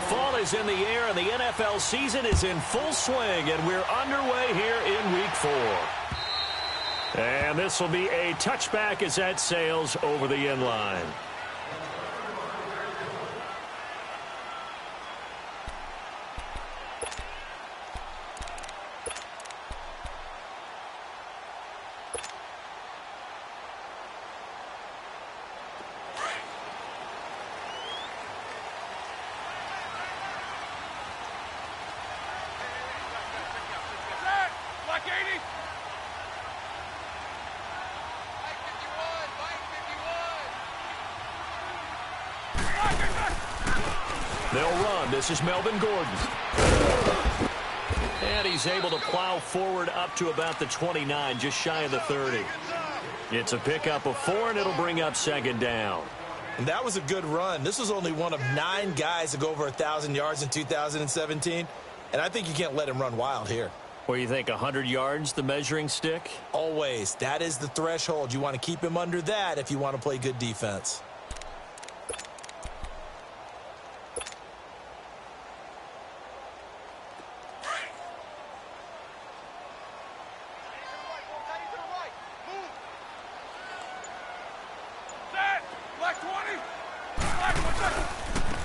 fall is in the air, and the NFL season is in full swing, and we're underway here in Week 4. And this will be a touchback as that sails over the end line. They'll run. This is Melvin Gordon. And he's able to plow forward up to about the 29, just shy of the 30. It's a pickup of 4, and it'll bring up second down. And that was a good run. This was only one of 9 guys to go over 1,000 yards in 2017. And I think you can't let him run wild here. Or you think 100 yards, the measuring stick? Always. That is the threshold. You want to keep him under that if you want to play good defense.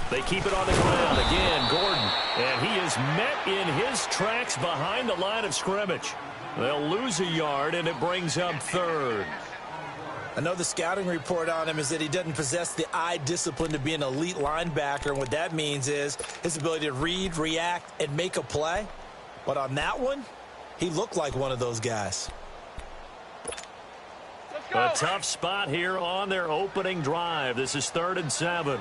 They keep it on the ground. Again, Gordon. And he is met in his tracks behind the line of scrimmage. They'll lose a yard, and it brings up third. I know the scouting report on him is that he doesn't possess the eye discipline to be an elite linebacker. And what that means is his ability to read, react, and make a play. But on that one, he looked like one of those guys. A tough spot here on their opening drive. This is 3rd and 7.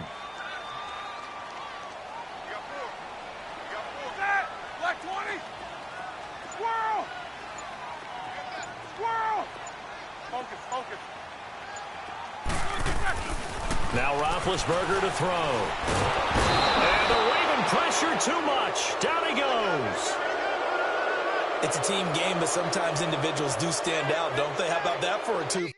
Now Roethlisberger to throw. And the Raven pressure too much. Down he goes. It's a team game, but sometimes individuals do stand out, don't they? How about that for a 2?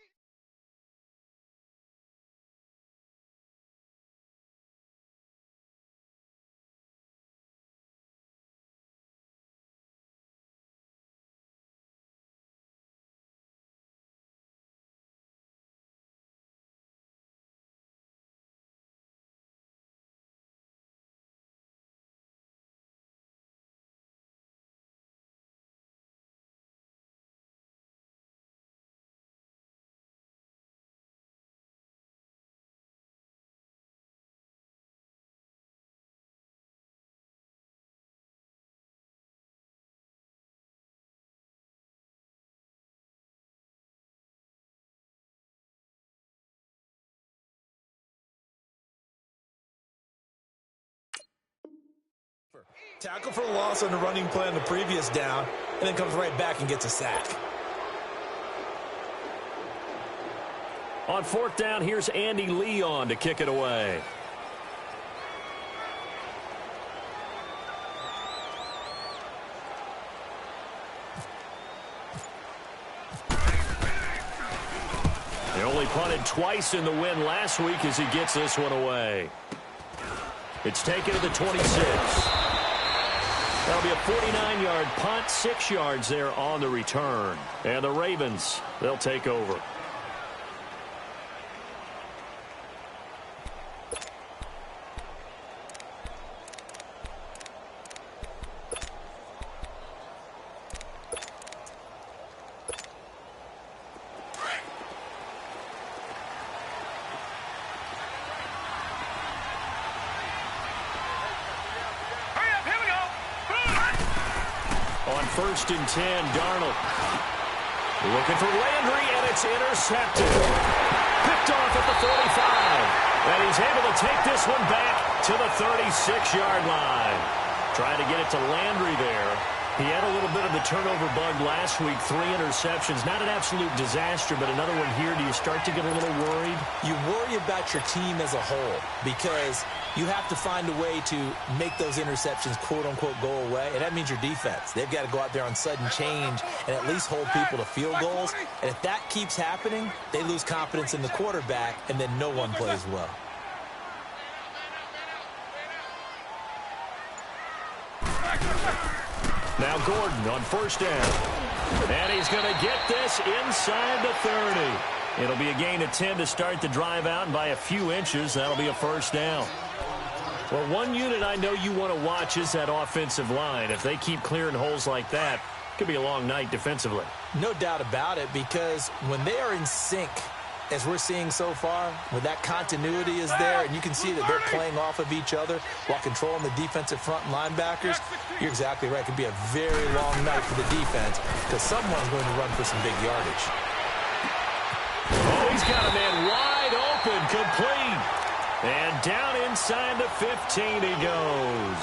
Tackle for a loss on the running play on the previous down, and then comes right back and gets a sack. On 4th down, here's Andy Leon to kick it away. They only punted twice in the win last week as he gets this one away. It's taken to the 26. That'll be a 49-yard punt, 6 yards there on the return. And the Ravens, they'll take over. On 1st and 10, Darnold. Looking for Landry, and it's intercepted. Picked off at the 45. And he's able to take this one back to the 36-yard line. Trying to get it to Landry there. He had a little bit of the turnover bug last week, 3 interceptions. Not an absolute disaster, but another one here. Do you start to get a little worried? You worry about your team as a whole because you have to find a way to make those interceptions, quote-unquote, go away, and that means your defense. They've got to go out there on sudden change and at least hold people to field goals. And if that keeps happening, they lose confidence in the quarterback, and then no one plays well. Now Gordon on first down. And he's going to get this inside the 30. It'll be a gain of 10 to start the drive out, and by a few inches, that'll be a first down. Well, one unit I know you want to watch is that offensive line. If they keep clearing holes like that, it could be a long night defensively. No doubt about it, because when they are in sync, as we're seeing so far, when that continuity is there and you can see that they're playing off of each other while controlling the defensive front linebackers, you're exactly right. It could be a very long night for the defense because someone's going to run for some big yardage. Oh, he's got a man wide open, complete. And down inside the 15 he goes.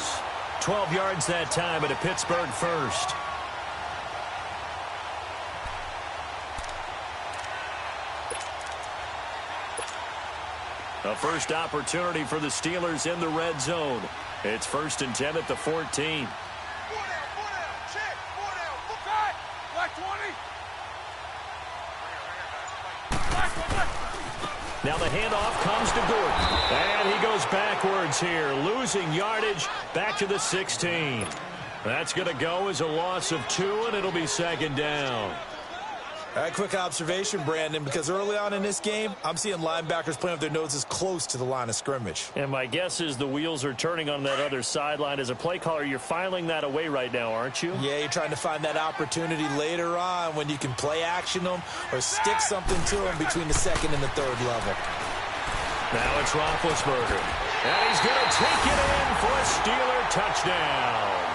12 yards that time at a Pittsburgh first. A first opportunity for the Steelers in the red zone. It's 1st and 10 at the 14. 4 down, check, 4 down, look back, black 20. Now the handoff comes to Gordon. And he goes backwards here, losing yardage back to the 16. That's going to go as a loss of 2, and it'll be 2nd down. All right, quick observation, Brandon, because early on in this game, I'm seeing linebackers playing with their noses close to the line of scrimmage. And my guess is the wheels are turning on that other sideline. As a play caller, you're filing that away right now, aren't you? Yeah, you're trying to find that opportunity later on when you can play action them or stick something to them between the 2nd and the 3rd level. Now it's Roethlisberger. And he's going to take it in for a Steeler touchdown.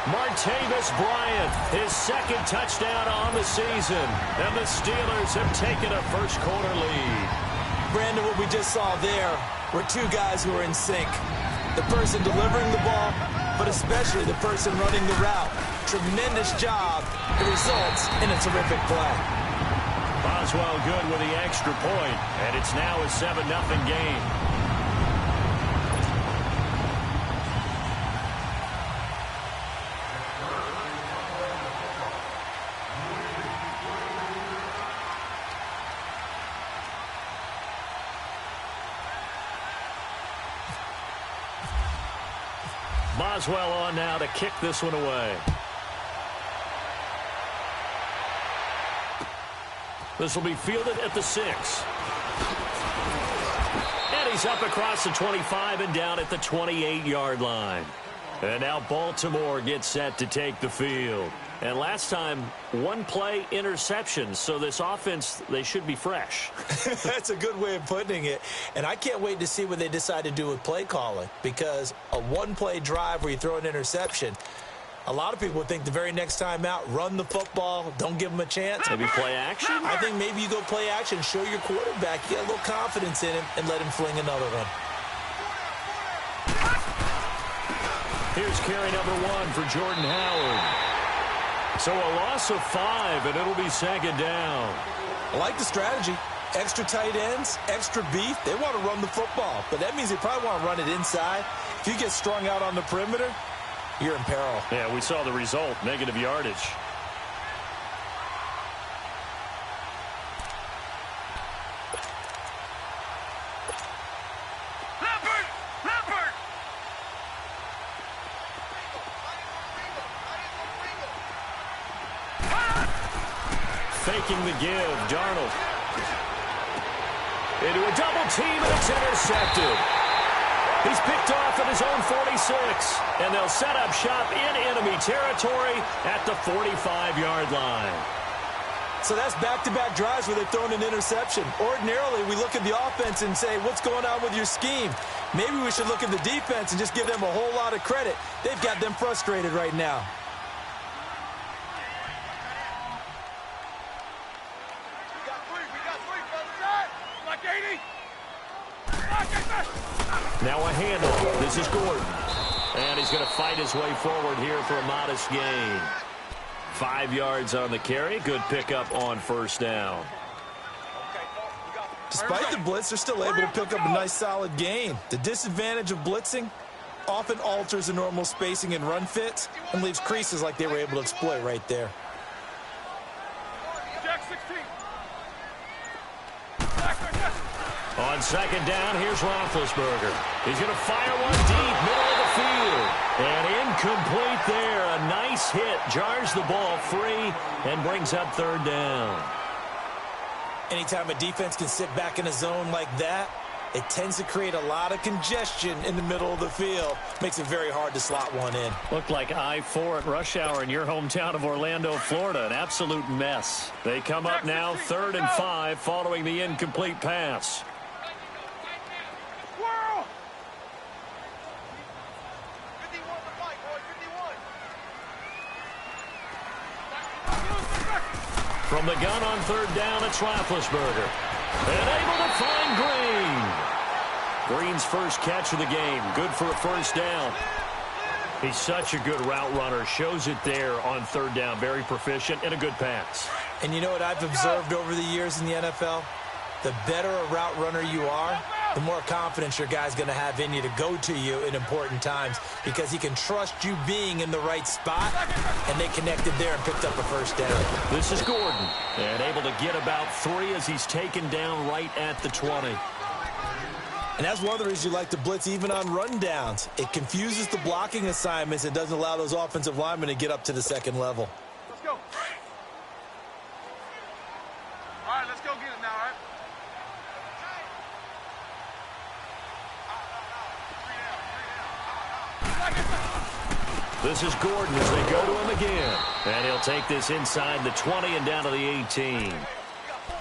Martavis Bryant, his 2nd touchdown on the season. And the Steelers have taken a first-quarter lead. Brandon, what we just saw there were two guys who are in sync. The person delivering the ball, but especially the person running the route. Tremendous job. It results in a terrific play. Boswell good with the extra point, and it's now a 7-0 game. Boswell on now to kick this one away. This will be fielded at the 6. And he's up across the 25 and down at the 28-yard line. And now Baltimore gets set to take the field. And last time, 1-play interception. So this offense, they should be fresh. That's a good way of putting it. And I can't wait to see what they decide to do with play calling. Because a 1-play drive where you throw an interception, a lot of people would think the very next time out, run the football, don't give them a chance. Maybe play action? I think maybe you go play action, show your quarterback, get a little confidence in him, and let him fling another one. Here's carry number 1 for Jordan Howard. So a loss of 5, and it'll be 2nd down. I like the strategy. Extra tight ends, extra beef. They want to run the football, but that means they probably want to run it inside. If you get strung out on the perimeter, you're in peril. Yeah, we saw the result, negative yardage. Faking the give, Darnold. Into a double team, and it's intercepted. He's picked off at his own 46, and they'll set up shop in enemy territory at the 45-yard line. So that's back-to-back drives where they've thrown an interception. Ordinarily, we look at the offense and say, what's going on with your scheme? Maybe we should look at the defense and just give them a whole lot of credit. They've got them frustrated right now. Now a handoff. This is Gordon. And he's going to fight his way forward here for a modest gain. 5 yards on the carry. Good pickup on first down. Despite the blitz, they're still able to pick up a nice solid gain. The disadvantage of blitzing often alters the normal spacing and run fits and leaves creases like they were able to exploit right there. On second down, here's Roethlisberger. He's going to fire one deep, middle of the field. And incomplete there. A nice hit. Jars the ball free and brings up third down. Anytime a defense can sit back in a zone like that, it tends to create a lot of congestion in the middle of the field. Makes it very hard to slot one in. Looked like I-4 at rush hour in your hometown of Orlando, Florida. An absolute mess. They come up now 3rd and 5 following the incomplete pass. From the gun on 3rd down, it's Roethlisberger. And able to find Green. Green's first catch of the game. Good for a first down. He's such a good route runner. Shows it there on 3rd down. Very proficient and a good pass. And you know what I've observed over the years in the NFL? The better a route runner you are, the more confidence your guy's going to have in you to go to you in important times because he can trust you being in the right spot, and they connected there and picked up a first down. This is Gordon, and able to get about 3 as he's taken down right at the 20. And that's one of the reasons you like to blitz even on rundowns. It confuses the blocking assignments and doesn't allow those offensive linemen to get up to the second level. Let's go. All right, let's go get it now, all right? This is Gordon as they go to him again. And he'll take this inside the 20 and down to the 18.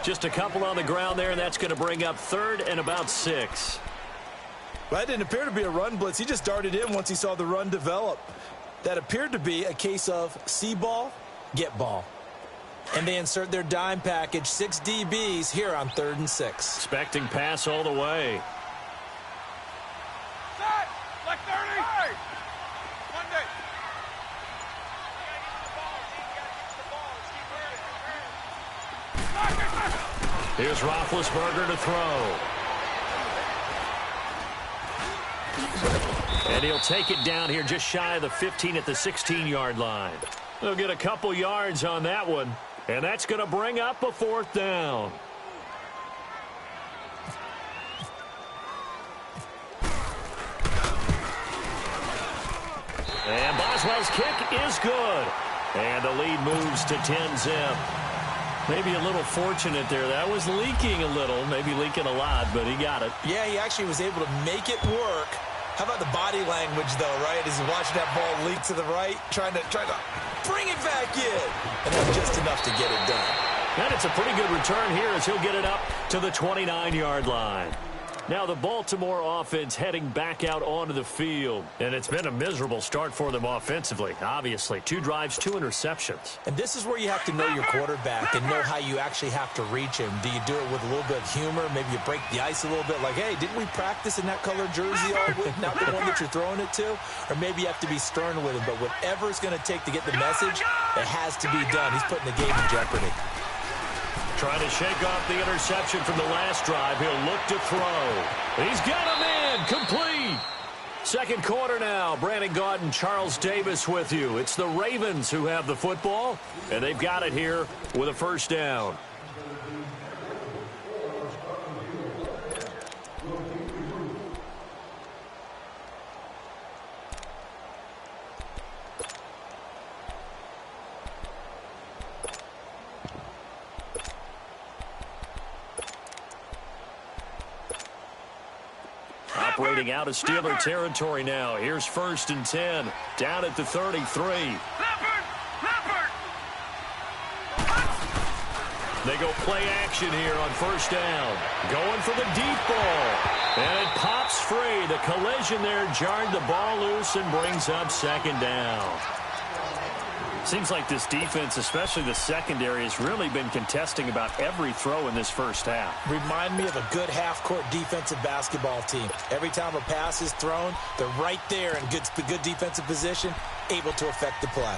Just a couple on the ground there, and that's going to bring up 3rd and about 6. Well, that didn't appear to be a run blitz. He just darted in once he saw the run develop. That appeared to be a case of see ball, get ball. And they insert their dime package, 6 DBs here on 3rd and 6. Expecting pass all the way. Set! Like 30! Hey! Monday! Here's Roethlisberger to throw. And he'll take it down here just shy of the 15 at the 16-yard line. They'll get a couple yards on that one. And that's going to bring up a 4th down. And Boswell's kick is good. And the lead moves to 10-zip. Maybe a little fortunate there. That was leaking a little, maybe leaking a lot, but he got it. Yeah, he actually was able to make it work. How about the body language, though, right? As he watched that ball leak to the right, trying to bring it back in. And that's just enough to get it done. And it's a pretty good return here as he'll get it up to the 29-yard line. Now the Baltimore offense heading back out onto the field. And it's been a miserable start for them offensively, obviously. 2 drives, 2 interceptions. And this is where you have to know your quarterback and know how you actually have to reach him. Do you do it with a little bit of humor? Maybe you break the ice a little bit like, hey, didn't we practice in that color jersey all week? Not the one that you're throwing it to? Or maybe you have to be stern with him. But whatever it's going to take to get the message, it has to be done. He's putting the game in jeopardy. Trying to shake off the interception from the last drive. He'll look to throw. He's got him in. Complete. Second quarter now. Brandon Gaudin, Charles Davis with you. It's the Ravens who have the football, and they've got it here with a first down. Operating out of Steeler territory now. Here's 1st and 10. Down at the 33. They go play action here on first down. Going for the deep ball. And it pops free. The collision there jarred the ball loose and brings up 2nd down. Seems like this defense, especially the secondary, has really been contesting about every throw in this first half. Remind me of a good half-court defensive basketball team. Every time a pass is thrown, they're right there in good defensive position, able to affect the play.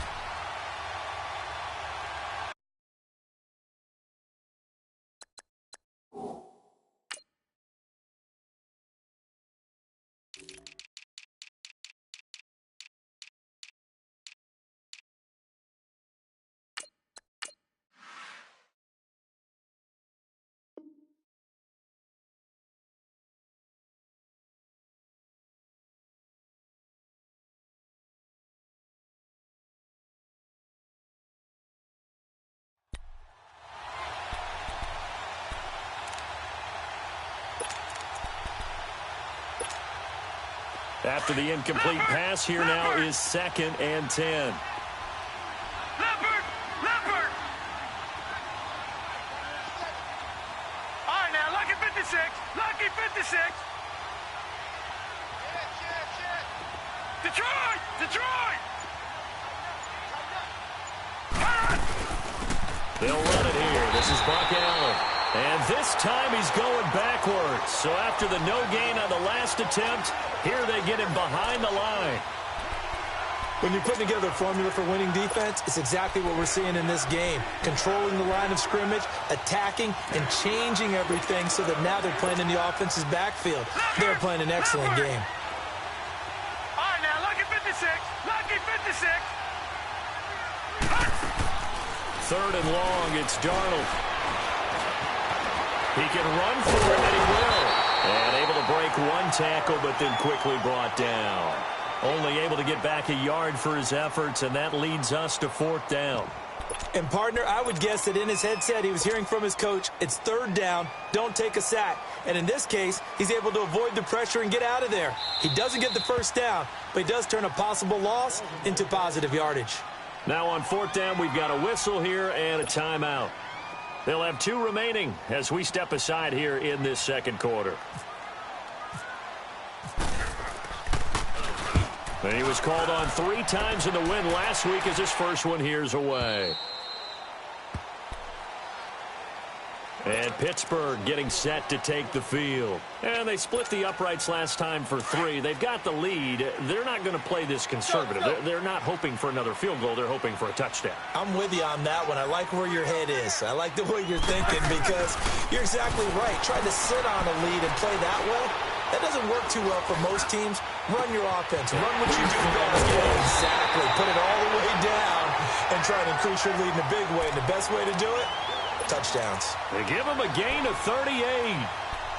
After the incomplete pass, here now is 2nd and 10. Leopard! Leopard! All right, now, lucky 56. Lucky 56. Detroit! Detroit! They'll run it here. This is Buck Allen. And this time he's going backwards. So after the no gain on the last attempt, here they get him behind the line. When you're putting together a formula for winning defense, it's exactly what we're seeing in this game. Controlling the line of scrimmage, attacking, and changing everything so that now they're playing in the offense's backfield. They're playing an excellent game. All right, now, lucky 56. Lucky 56. 3rd and long, it's Darnold. He can run for it, and he will. And able to break one tackle, but then quickly brought down. Only able to get back a yard for his efforts, and that leads us to 4th down. And, partner, I would guess that in his headset he was hearing from his coach, it's 3rd down, don't take a sack. And in this case, he's able to avoid the pressure and get out of there. He doesn't get the 1st down, but he does turn a possible loss into positive yardage. Now on 4th down, we've got a whistle here and a timeout. They'll have 2 remaining as we step aside here in this 2nd quarter. And he was called on 3 times in the win last week as his first one here's away. And Pittsburgh getting set to take the field. And they split the uprights last time for 3. They've got the lead. They're not going to play this conservative. They're not hoping for another field goal. They're hoping for a touchdown. I'm with you on that one. I like where your head is. I like the way you're thinking because you're exactly right. Trying to sit on a lead and play that way, that doesn't work too well for most teams. Run your offense. Run what you do best. Yeah, exactly. Put it all the way down and try to increase your lead in a big way. And the best way to do it, touchdowns. They give him a gain of 38.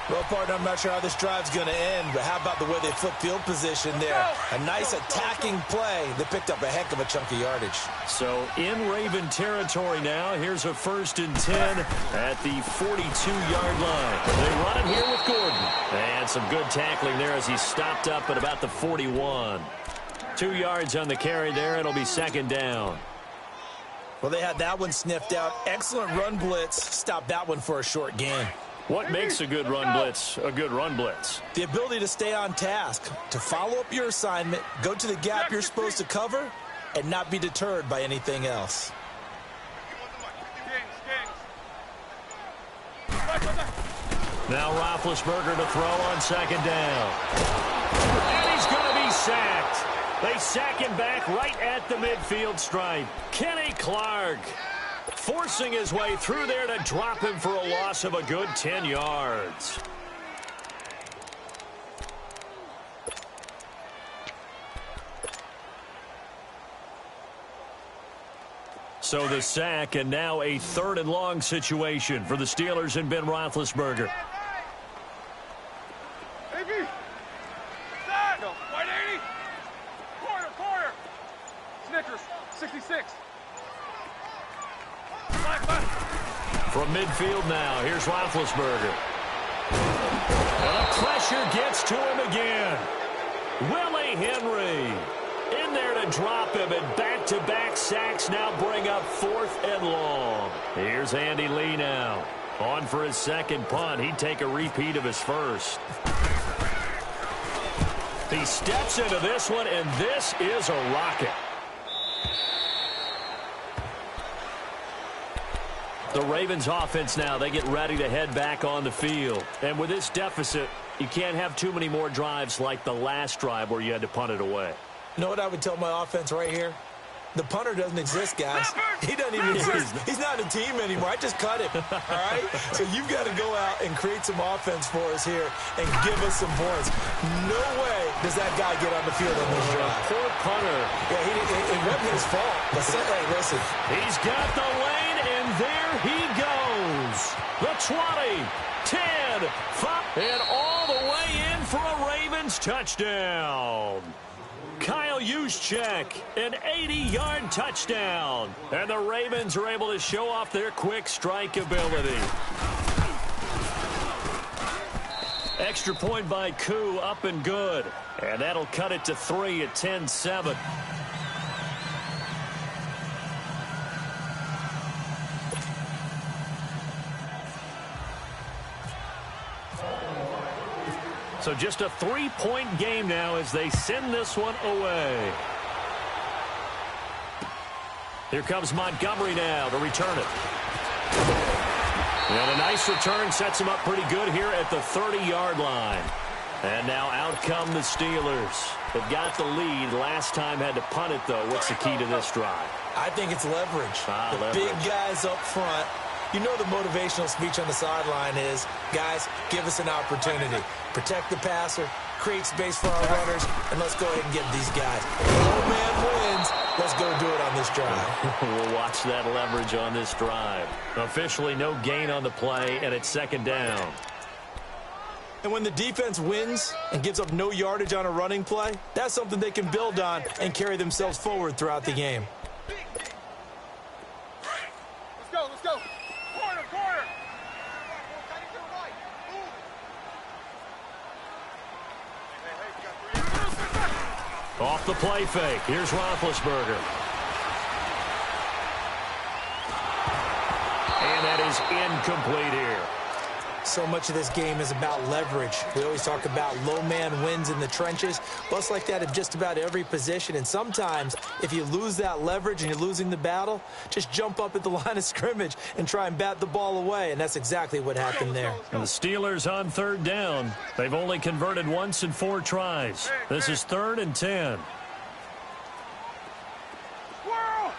Well, partner, I'm not sure how this drive's going to end, but how about the way they flip field position there? A nice attacking play that picked up a heck of a chunk of yardage. So in Raven territory now, here's a 1st and 10 at the 42-yard line. They run it here with Gordon. And some good tackling there as he stopped up at about the 41. 2 yards on the carry there. It'll be 2nd down. Well, they had that one sniffed out. Excellent run blitz. Stopped that one for a short gain. What makes a good run blitz a good run blitz? The ability to stay on task, to follow up your assignment, go to the gap you're supposed to cover, and not be deterred by anything else. Now Roethlisberger to throw on 2nd down. And he's going to be sacked. They sack him back right at the midfield stripe. Kenny Clark forcing his way through there to drop him for a loss of a good 10 yards. So the sack, and now a 3rd and long situation for the Steelers and Ben Roethlisberger. Baby! Side! No, 180! Corner! Snickers, 66. From midfield now, here's Roethlisberger. And the pressure gets to him again. Willie Henry in there to drop him, and back-to-back sacks now bring up 4th and long. Here's Andy Lee now. On for his 2nd punt. He'd take a repeat of his 1st. He steps into this one, and this is a rocket. The Ravens offense now, they get ready to head back on the field. And with this deficit, you can't have too many more drives like the last drive where you had to punt it away. You know what I would tell my offense right here? The punter doesn't exist, guys. He doesn't even exist. He's not a team anymore. I just cut him, all right? So you've got to go out and create some offense for us here and give us some points. No way does that guy get on the field on this drive. Poor punter. Yeah, it wasn't his fault. But hey, listen. He's got the lane, and there he goes. The 20, 10, 5, and all the way in for a Ravens touchdown. Kyle Juszczyk, an 80-yard touchdown. And the Ravens are able to show off their quick strike ability. Extra point by Koo, up and good. And that'll cut it to 3 at 10-7. So just a 3-point game now as they send this one away. Here comes Montgomery now to return it. And a nice return sets him up pretty good here at the 30-yard line. And now out come the Steelers. They've got the lead. Last time had to punt it, though. What's the key to this drive? I think it's leverage. Leverage. Big guys up front. You know the motivational speech on the sideline is, guys, give us an opportunity. Protect the passer, create space for our runners, and let's go ahead and get these guys. No man wins. Let's go do it on this drive. We'll watch that leverage on this drive. Officially no gain on the play, and it's second down. And when the defense wins and gives up no yardage on a running play, that's something they can build on and carry themselves forward throughout the game. Let's go. Corner. Off the play fake. Here's Roethlisberger. And that is incomplete here. So much of this game is about leverage. We always talk about low man wins in the trenches. Well, it's like that in just about every position. And sometimes, if you lose that leverage and you're losing the battle, just jump up at the line of scrimmage and try and bat the ball away. And that's exactly what happened there. And the Steelers on third down. They've only converted once in 4 tries. This is 3rd and 10. Corner.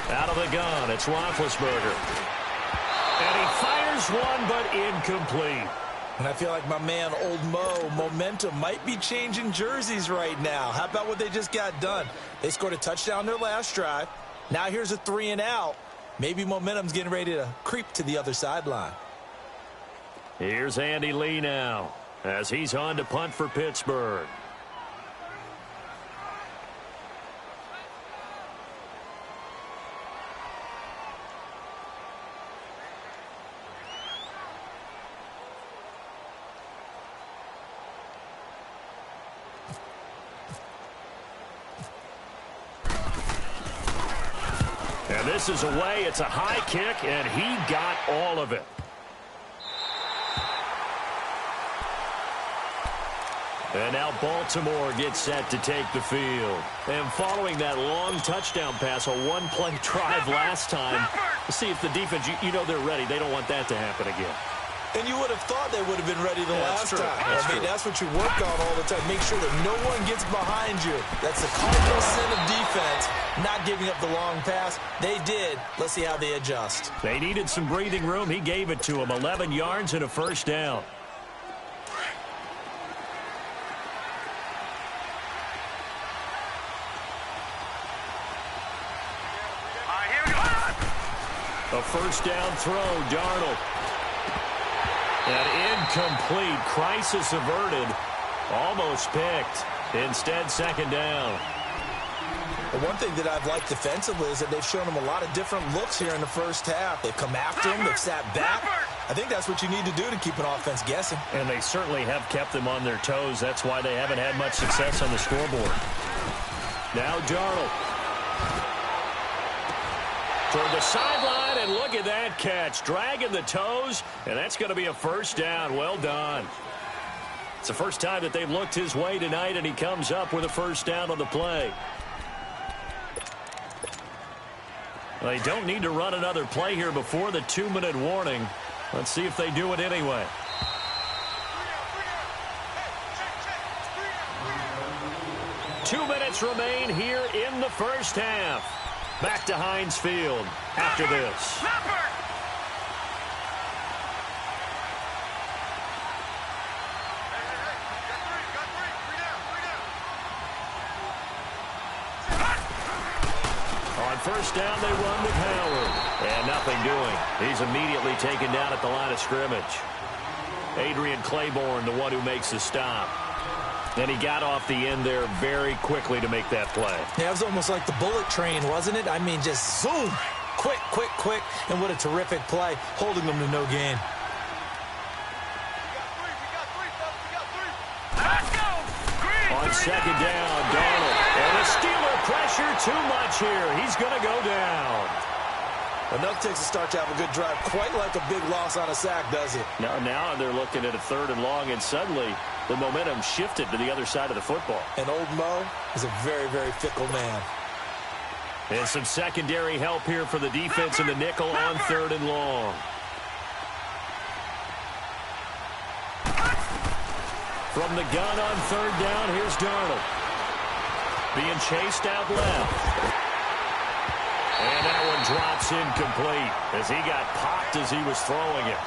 Out of the gun, it's Roethlisberger. And he fires one, but incomplete. And I feel like my man, Old Mo, momentum might be changing jerseys right now. How about what they just got done? They scored a touchdown their last drive. Now here's a 3 and out. Maybe momentum's getting ready to creep to the other sideline. Here's Andy Lee now as he's on to punt for Pittsburgh. And this is away. It's a high kick, and he got all of it. And now Baltimore gets set to take the field. And following that long touchdown pass, a one-play drive last time, see if the defense, you know they're ready. They don't want that to happen again. And you would have thought they would have been ready the last time. That's what you work on all the time. Make sure that no one gets behind you. That's the cardinal sin of defense, not giving up the long pass. They did. Let's see how they adjust. They needed some breathing room. He gave it to them. 11 yards and a first down. Here we go. A first down throw, Darnold. An incomplete, crisis averted, almost picked. Instead, second down. The one thing that I've liked defensively is that they've shown him a lot of different looks here in the first half. They've come after him, they've sat back. I think that's what you need to do to keep an offense guessing. And they certainly have kept them on their toes. That's why they haven't had much success on the scoreboard. Now Darnold. Toward the sideline, and look at that catch. Dragging the toes, and that's going to be a first down. Well done. It's the first time that they've looked his way tonight, and he comes up with a first down on the play. They don't need to run another play here before the 2-minute warning. Let's see if they do it anyway. Two minutes remain here in the first half. Back to Heinz Field after this. On first down, they run with Howard. And nothing doing. He's immediately taken down at the line of scrimmage. Adrian Claiborne, the one who makes the stop. And he got off the end there very quickly to make that play. Yeah, it was almost like the bullet train, wasn't it? I mean, just zoom. Quick, quick, quick. And what a terrific play, holding them to no gain. On second down, Darnold. And the Steeler pressure too much here. He's going to go down. Enough takes a start to have a good drive. Quite like a big loss on a sack, does it? Now they're looking at a 3rd and long, and suddenly the momentum shifted to the other side of the football. And old Mo is a very, very fickle man. And some secondary help here for the defense in the nickel on 3rd and long. From the gun on 3rd down, here's Darnold. Being chased out left. And that one drops incomplete as he got popped as he was throwing it.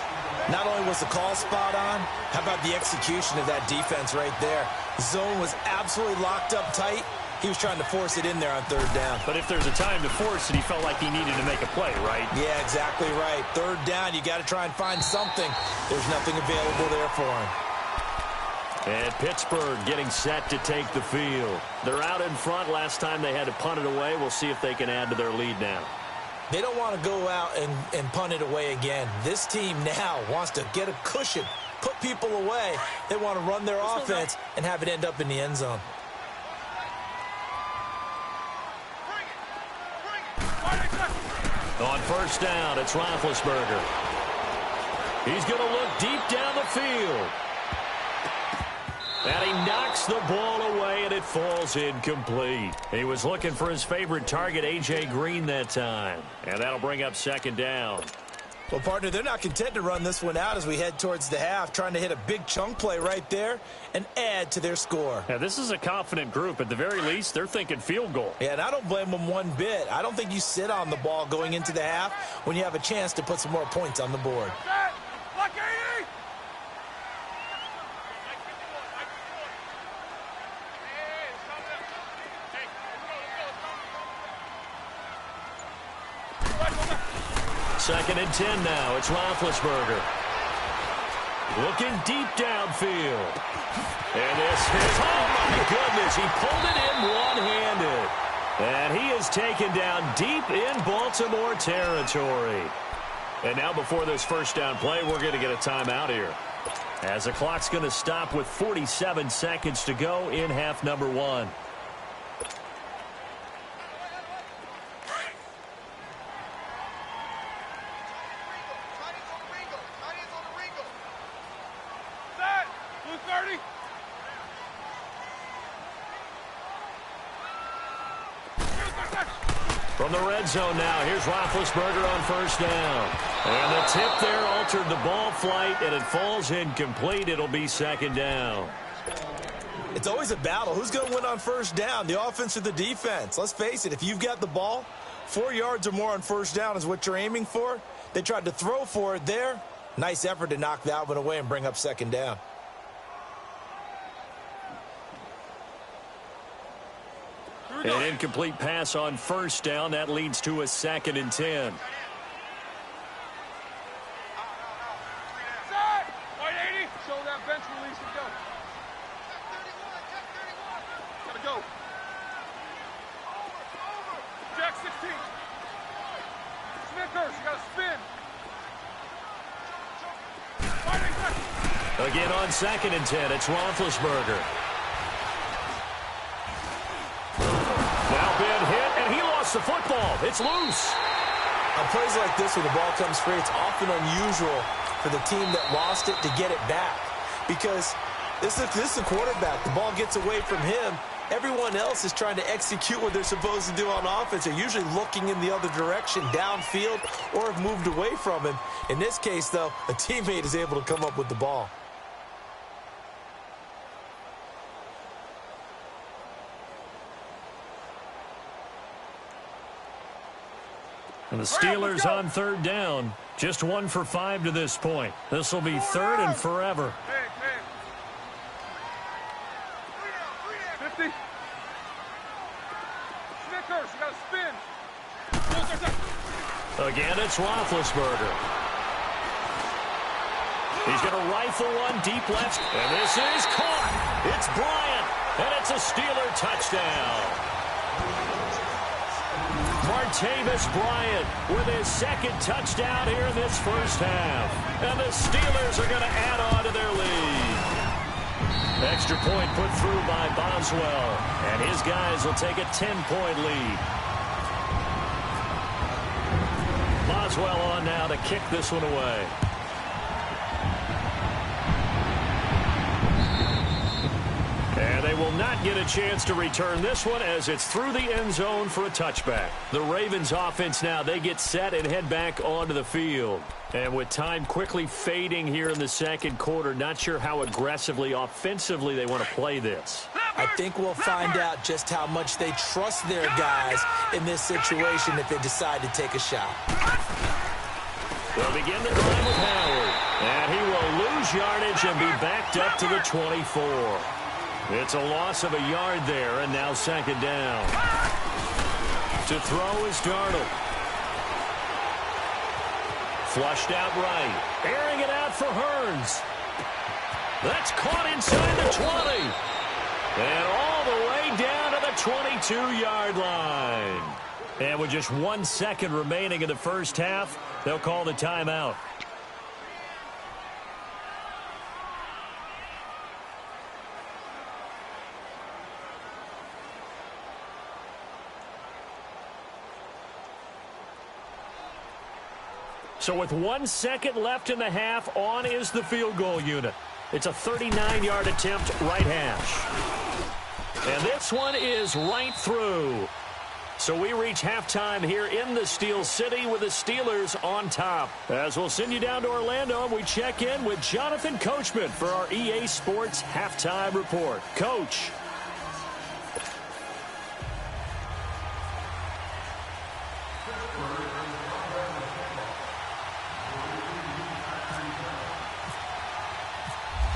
Not only was the call spot on, how about the execution of that defense right there? Zone was absolutely locked up tight. He was trying to force it in there on 3rd down. But if there's a time to force it, he felt like he needed to make a play, right? Yeah, exactly right. 3rd down, you got to try and find something. There's nothing available there for him. And Pittsburgh getting set to take the field. They're out in front. Last time they had to punt it away. We'll see if they can add to their lead now. They don't want to go out and punt it away again. This team now wants to get a cushion, put people away. They want to run their offense and have it end up in the end zone. On 1st down, it's Roethlisberger. He's going to look deep down the field. And he knocks the ball away, and it falls incomplete. He was looking for his favorite target, A.J. Green, that time. And that'll bring up 2nd down. Well, partner, they're not content to run this one out as we head towards the half, trying to hit a big chunk play right there and add to their score. Now, this is a confident group. At the very least, they're thinking field goal. Yeah, and I don't blame them one bit. I don't think you sit on the ball going into the half when you have a chance to put some more points on the board. Second and 10 now. It's Roethlisberger. Looking deep downfield. And this is, oh my goodness, he pulled it in one-handed. And he is taken down deep in Baltimore territory. And now before this 1st down play, we're going to get a timeout here, as the clock's going to stop with 47 seconds to go in half number 1. From the red zone now, here's Roethlisberger on 1st down. And the tip there altered the ball flight, and it falls incomplete. It'll be 2nd down. It's always a battle. Who's going to win on 1st down, the offense or the defense? Let's face it, if you've got the ball, 4 yards or more on 1st down is what you're aiming for. They tried to throw for it there. Nice effort to knock that one away and bring up 2nd down. An incomplete pass on 1st down. That leads to a 2nd and 10. Show that bench release and go. Gotta go. Jack 16. Snickers, you gotta spin. Again on 2nd and 10, it's Roethlisberger. Now been hit, and he lost the football. It's loose. On plays like this, when the ball comes free, it's often unusual for the team that lost it to get it back, because this is the quarterback. The ball gets away from him. Everyone else is trying to execute what they're supposed to do on offense. They're usually looking in the other direction, downfield, or have moved away from him. In this case, though, a teammate is able to come up with the ball. And the Steelers on 3rd down. Just 1 for 5 to this point. This will be 3rd and forever. 50. Snickers, you gotta spin. Again, it's Roethlisberger. He's going to rifle one deep left, and this is caught. It's Bryant, and it's a Steeler touchdown. Martavis Bryant with his second touchdown here in this first half. And the Steelers are going to add on to their lead. Extra point put through by Boswell, and his guys will take a 10-point lead. Boswell on now to kick this one away. And they will not get a chance to return this one as it's through the end zone for a touchback. The Ravens offense now, they get set and head back onto the field. And with time quickly fading here in the second quarter, not sure how aggressively, offensively they want to play this. I think we'll find out just how much they trust their guys in this situation if they decide to take a shot. They'll begin the drive with Howard. And he will lose yardage and be backed up to the 24. It's a loss of a yard there, and now second down. To throw is Darnold. Flushed out right. Airing it out for Hearns. That's caught inside the 20. And all the way down to the 22-yard line. And with just 1 second remaining in the first half, they'll call the timeout. So with 1 second left in the half, on is the field goal unit. It's a 39-yard attempt, right hash. And this one is right through. So we reach halftime here in the Steel City with the Steelers on top. As we'll send you down to Orlando, and we check in with Jonathan Coachman for our EA Sports Halftime Report. Coach.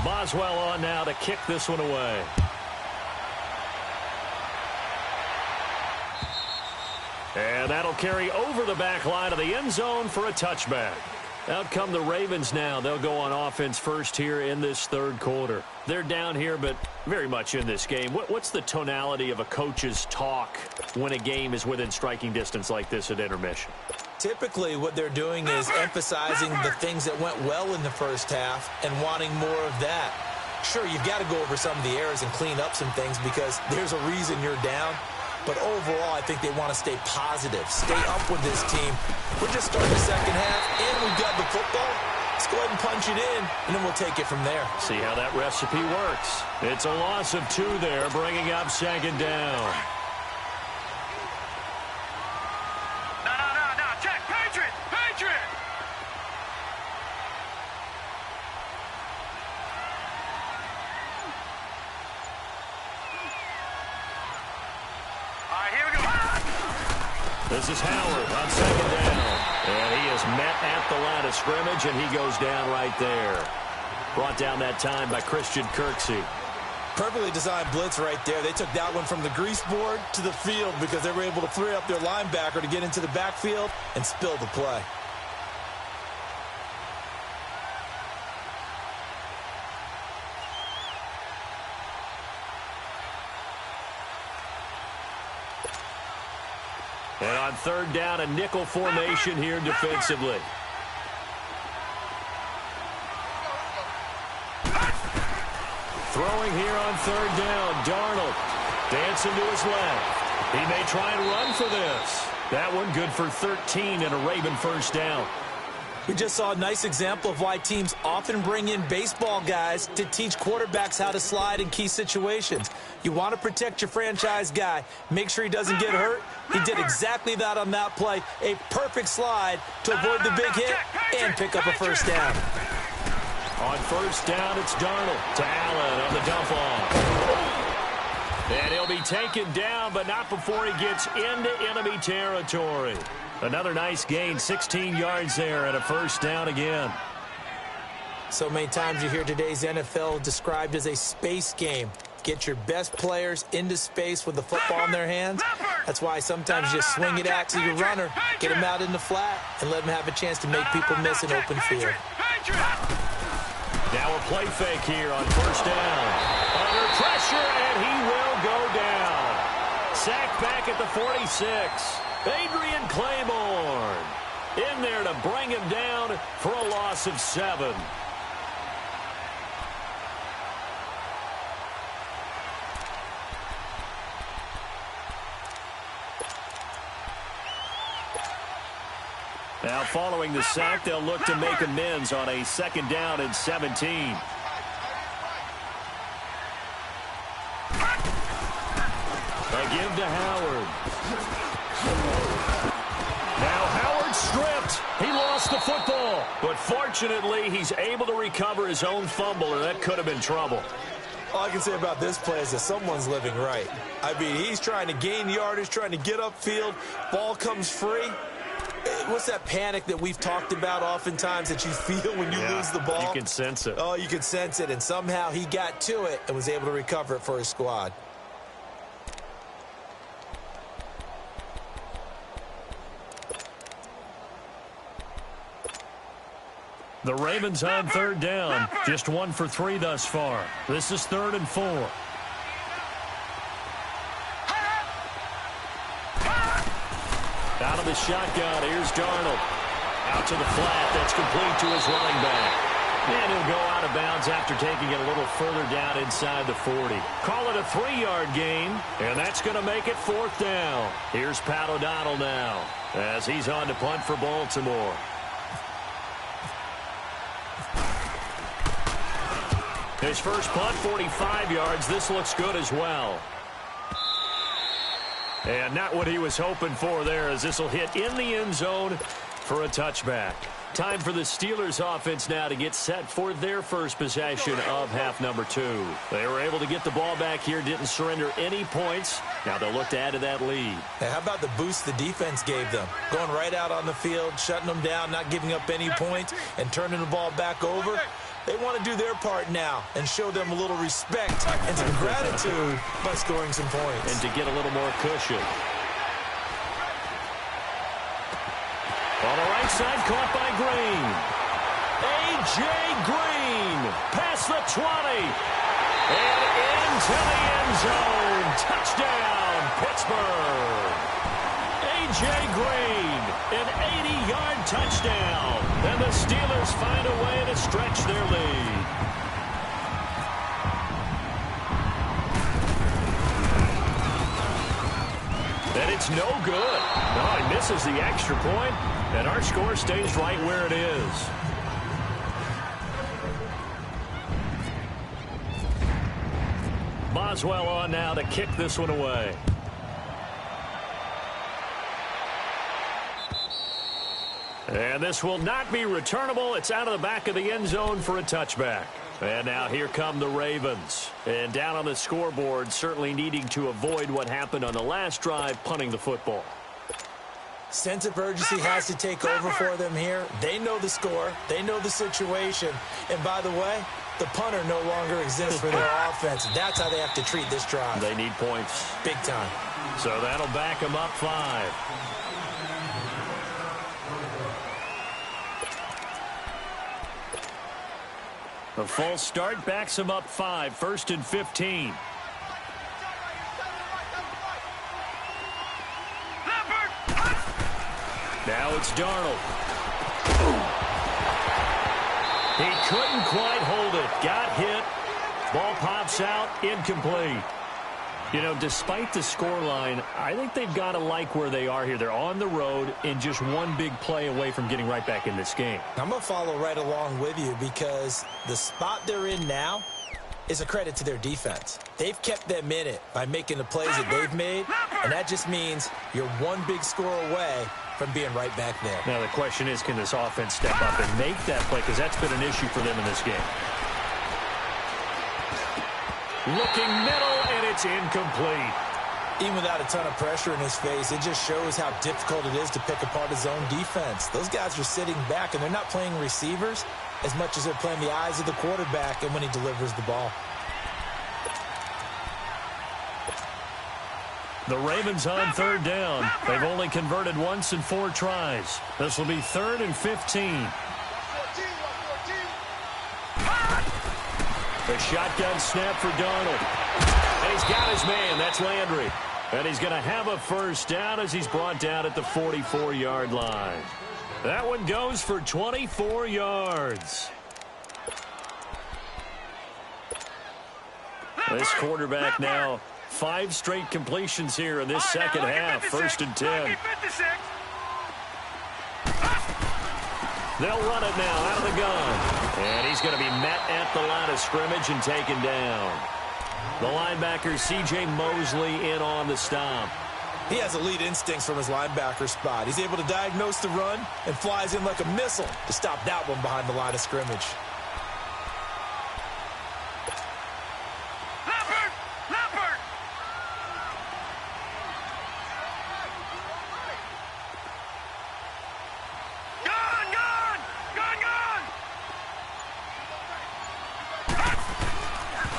Boswell on now to kick this one away. And that'll carry over the back line of the end zone for a touchback. Out come the Ravens now. They'll go on offense first here in this third quarter. They're down here, but very much in this game. What's the tonality of a coach's talk when a game is within striking distance like this at intermission? Typically, what they're doing is emphasizing the things that went well in the first half and wanting more of that. Sure, you've got to go over some of the errors and clean up some things because there's a reason you're down. But overall, I think they want to stay positive, stay up with this team. We're just starting the second half, and we've got the football. Let's go ahead and punch it in, and then we'll take it from there. See how that recipe works. It's a loss of 2 there, bringing up second down. No. Check. Patriot. All right, here we go. This is Howard on second down. And he is met at the line of scrimmage, and he goes down right there. Brought down that time by Christian Kirksey. Perfectly designed blitz right there. They took that one from the grease board to the field because they were able to free up their linebacker to get into the backfield and spill the play. And on third down, a nickel formation here defensively. Throwing here on third down, Darnold dancing to his left. He may try and run for this. That one good for 13 and a Raven first down. We just saw a nice example of why teams often bring in baseball guys to teach quarterbacks how to slide in key situations. You want to protect your franchise guy. Make sure he doesn't get hurt. He did exactly that on that play. A perfect slide to avoid the big hit and pick up a first down. On first down, it's Darnold to Allen on the dump off. And he'll be taken down, but not before he gets into enemy territory. Another nice gain, 16 yards there, and a first down again. So many times you hear today's NFL described as a space game. Get your best players into space with the football in their hands. That's why sometimes you just swing it out to your runner, get him out in the flat, and let him have a chance to make people miss an open field. Now a play fake here on first down. Under pressure, and he will go down. Sacked back at the 46. Adrian Claiborne in there to bring him down for a loss of 7. Now, following the sack, they'll look to make amends on a 2nd down and 17. They give to Howard. Now Howard stripped. He lost the football. But fortunately, he's able to recover his own fumble, and that could have been trouble. All I can say about this play is that someone's living right. I mean, he's trying to gain yardage, trying to get upfield. Ball comes free. What's that panic that we've talked about oftentimes that you feel when you lose the ball? You can sense it. Oh, you can sense it, and somehow he got to it and was able to recover it for his squad. The Ravens on 3rd down. Just 1 for 3 thus far. This is 3rd and 4. Out of the shotgun, here's Darnold. Out to the flat, that's complete to his running back. And he'll go out of bounds after taking it a little further down inside the 40. Call it a 3-yard gain, and that's going to make it 4th down. Here's Pat O'Donnell now, as he's on to punt for Baltimore. His first punt, 45 yards. This looks good as well. And not what he was hoping for there, as this will hit in the end zone for a touchback. Time for the Steelers offense now to get set for their first possession of half number 2. They were able to get the ball back here, didn't surrender any points. Now they'll look to add to that lead. Hey, how about the boost the defense gave them? Going right out on the field, shutting them down, not giving up any points, and turning the ball back over. They want to do their part now and show them a little respect and some gratitude by scoring some points. And to get a little more cushion. On the right side, caught by Green. A.J. Green past the 20. And into the end zone. Touchdown, Pittsburgh. A.J. Green, an 80-yard touchdown. And the Steelers find a way to stretch their lead. And it's no good. No, he misses the extra point, and our score stays right where it is. Boswell on now to kick this one away. And this will not be returnable. It's out of the back of the end zone for a touchback. And now here come the Ravens. And down on the scoreboard, certainly needing to avoid what happened on the last drive, punting the football. Sense of urgency has to take over for them here. They know the score. They know the situation. And by the way, the punter no longer exists for their offense. That's how they have to treat this drive. They need points. Big time. So that'll back them up 5. A false start backs him up 5. 1st and 15. Now it's Darnold. He couldn't quite hold it. Got hit. Ball pops out. Incomplete. You know, despite the scoreline, I think they've got to like where they are here. They're on the road and just one big play away from getting right back in this game. I'm going to follow right along with you because the spot they're in now is a credit to their defense. They've kept them in it by making the plays that they've made, and that just means you're one big score away from being right back there. Now the question is, can this offense step up and make that play? Because that's been an issue for them in this game. Looking middle, and it's incomplete. Even without a ton of pressure in his face, it just shows how difficult it is to pick apart his own defense. Those guys are sitting back, and they're not playing receivers as much as they're playing the eyes of the quarterback and when he delivers the ball. The Ravens on 3rd down. They've only converted once in 4 tries. This will be 3rd and 15. The shotgun snap for Darnold. And he's got his man. That's Landry. And he's going to have a first down as he's brought down at the 44-yard line. That one goes for 24 yards. This quarterback now 5 straight completions here in this second half. 1st and 10. They'll run it now out of the gun. And he's going to be met at the line of scrimmage and taken down. The linebacker, C.J. Mosley, in on the stop. He has elite instincts from his linebacker spot. He's able to diagnose the run and flies in like a missile to stop that one behind the line of scrimmage.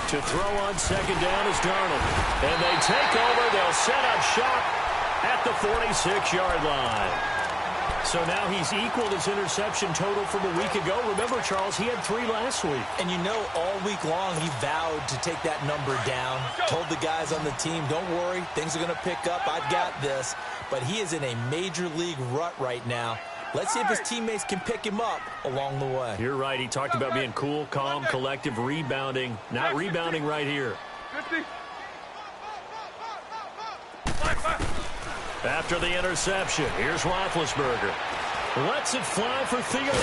To throw on second down is Darnold. And they take over. They'll set up shop at the 46-yard line. So now he's equaled his interception total from a week ago. Remember, Charles, he had 3 last week. And you know, all week long he vowed to take that number down. Told the guys on the team, don't worry, things are going to pick up. I've got this. But he is in a major league rut right now. Let's see if his teammates can pick him up along the way. You're right. He talked about being cool, calm, collective, rebounding. Not rebounding right here. After the interception, here's Roethlisberger. Lets it fly for Thielen.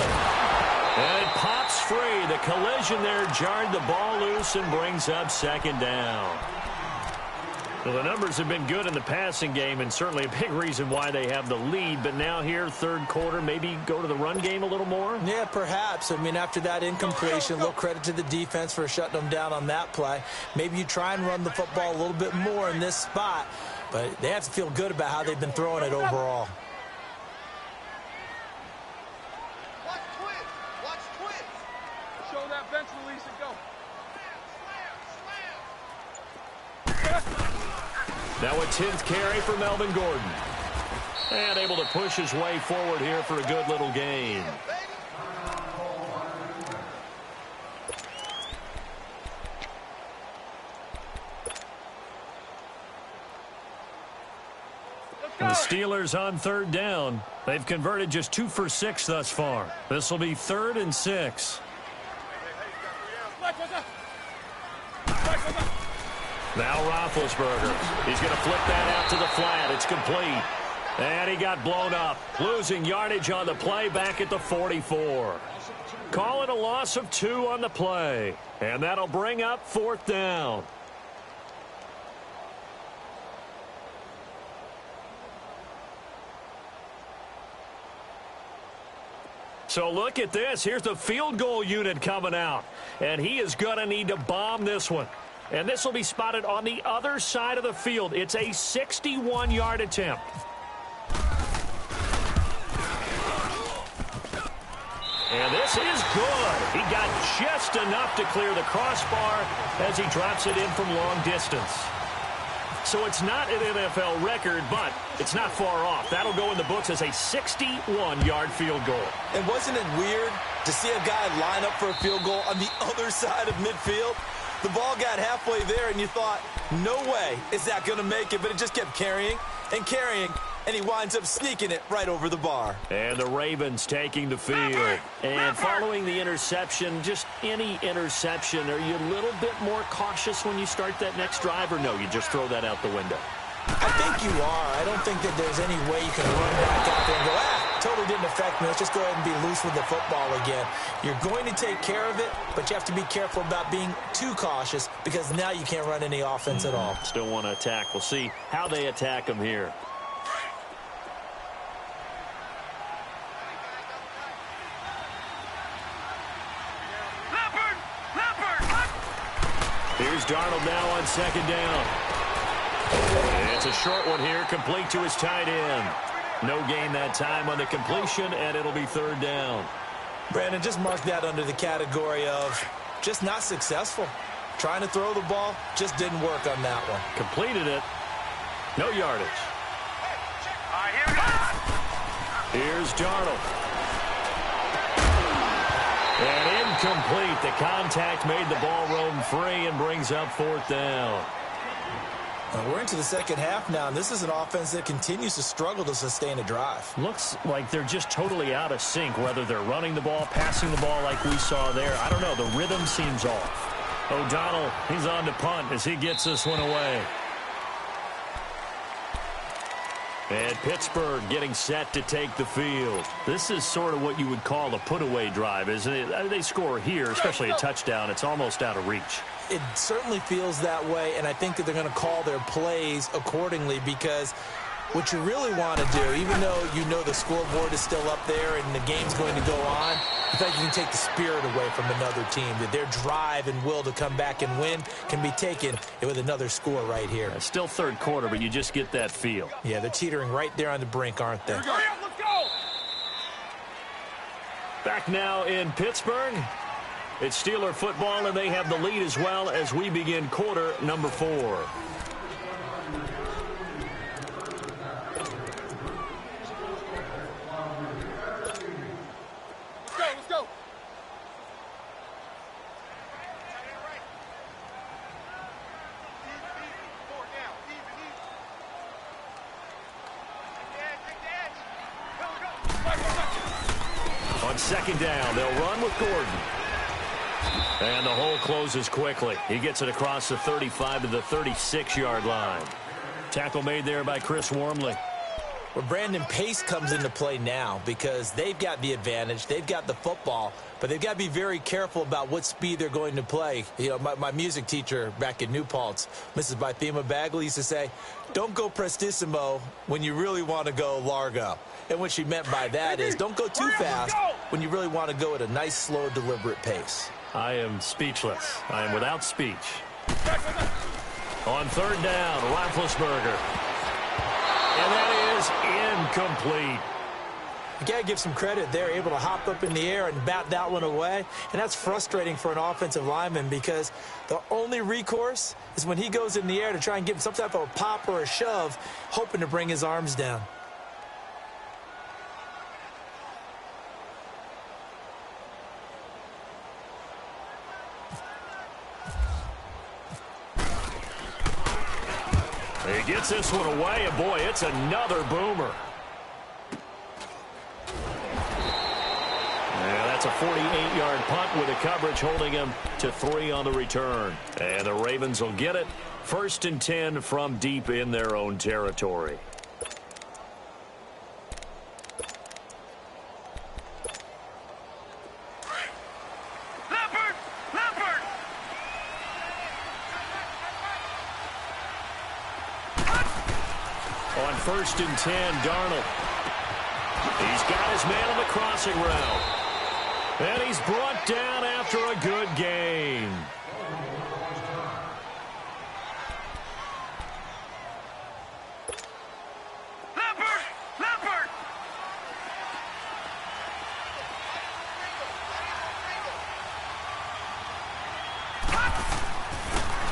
And it pops free. The collision there jarred the ball loose and brings up second down. Well, the numbers have been good in the passing game, and certainly a big reason why they have the lead. But now here, third quarter, maybe go to the run game a little more? Yeah, perhaps. I mean, after that incompletion, a little credit to the defense for shutting them down on that play. Maybe you try and run the football a little bit more in this spot, but they have to feel good about how they've been throwing it overall. Watch twins. Watch twins. Show that bench release and go. Now a 10th carry for Melvin Gordon. And able to push his way forward here for a good little gain. And the Steelers on 3rd down. They've converted just 2 for 6 thus far. This will be 3rd and 6. Now Roethlisberger. He's going to flip that out to the flat. It's complete. And he got blown up. Losing yardage on the play back at the 44. Call it a loss of 2 on the play. And that'll bring up 4th down. So look at this. Here's the field goal unit coming out. And he is going to need to bomb this one. And this will be spotted on the other side of the field. It's a 61-yard attempt. And this is good. He got just enough to clear the crossbar as he drops it in from long distance. So it's not an NFL record, but it's not far off. That'll go in the books as a 61-yard field goal. And wasn't it weird to see a guy line up for a field goal on the other side of midfield? The ball got halfway there, and you thought, no way is that going to make it. But it just kept carrying and carrying, and he winds up sneaking it right over the bar. And the Ravens taking the field. And following the interception, just any interception, are you a little bit more cautious when you start that next drive, or no, you just throw that out the window? I think you are. I don't think that there's any way you can run back out there and go, totally didn't affect me. Let's just go ahead and be loose with the football again. You're going to take care of it, but you have to be careful about being too cautious because now you can't run any offense at all. Still want to attack. We'll see how they attack them here. Here's Darnold now on 2nd down. It's a short one here, complete to his tight end. No gain that time on the completion, and it'll be 3rd down. Brandon, just mark that under the category of just not successful. Trying to throw the ball, just didn't work on that one. Completed it. No yardage. All right, here we go. Here's Darnold. And Incomplete. The contact made the ball roam free and brings up 4th down. We're into the second half now, and this is an offense that continues to struggle to sustain a drive. Looks like they're just totally out of sync, whether they're running the ball, passing the ball like we saw there. I don't know. The rhythm seems off. O'Donnell, he's on to punt as he gets this one away. And Pittsburgh getting set to take the field. This is sort of what you would call a put-away drive, isn't it? They score here, especially a touchdown. It's almost out of reach. It certainly feels that way, and I think that they're going to call their plays accordingly, because what you really want to do, even though you know the scoreboard is still up there and the game's going to go on, in fact, you can take the spirit away from another team, that their drive and will to come back and win can be taken with another score right here. Still third quarter, but you just get that feel. Yeah, they're teetering right there on the brink, aren't they? Let's go! Back now in Pittsburgh. It's Steeler football, and they have the lead as well as we begin quarter number 4. Let's go! On second down, they'll run with Gordon. And the hole closes quickly. He gets it across the 35 to the 36-yard line. Tackle made there by Chris Wormley. Well, Brandon, pace comes into play now because they've got the advantage. They've got the football, but they've got to be very careful about what speed they're going to play. You know, my music teacher back in New Paltz, Mrs. Bythema Bagley, used to say, don't go prestissimo when you really want to go largo. And what she meant by that is don't go too fast when you really want to go at a nice, slow, deliberate pace. I am speechless. I am without speech. On third down, Roethlisberger. And that is incomplete. You got to give some credit. They're able to hop up in the air and bat that one away. And that's frustrating for an offensive lineman because the only recourse is when he goes in the air to try and give some type of a pop or a shove, hoping to bring his arms down. He gets this one away, and boy, it's another boomer. Yeah, that's a 48-yard punt with the coverage holding him to 3 on the return. And the Ravens will get it. 1st and 10 from deep in their own territory. On 1st and 10, Darnold. He's got his man on the crossing route. And he's brought down after a good gain.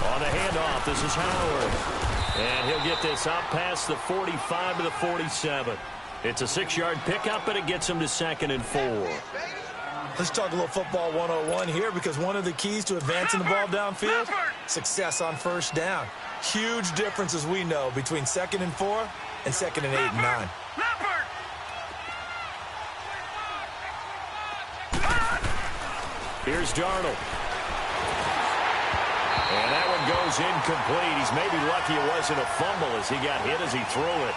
On the handoff, this is Howard. And he'll get this out past the 45 to the 47. It's a 6-yard pickup, and it gets him to 2nd and 4. Let's talk a little football 101 here, because one of the keys to advancing the ball downfield, success on first down. Huge difference, as we know, between 2nd and 4 and 2nd and 8 and 9. Here's Darnold. And that one goes incomplete. He's maybe lucky it wasn't a fumble as he got hit as he threw it.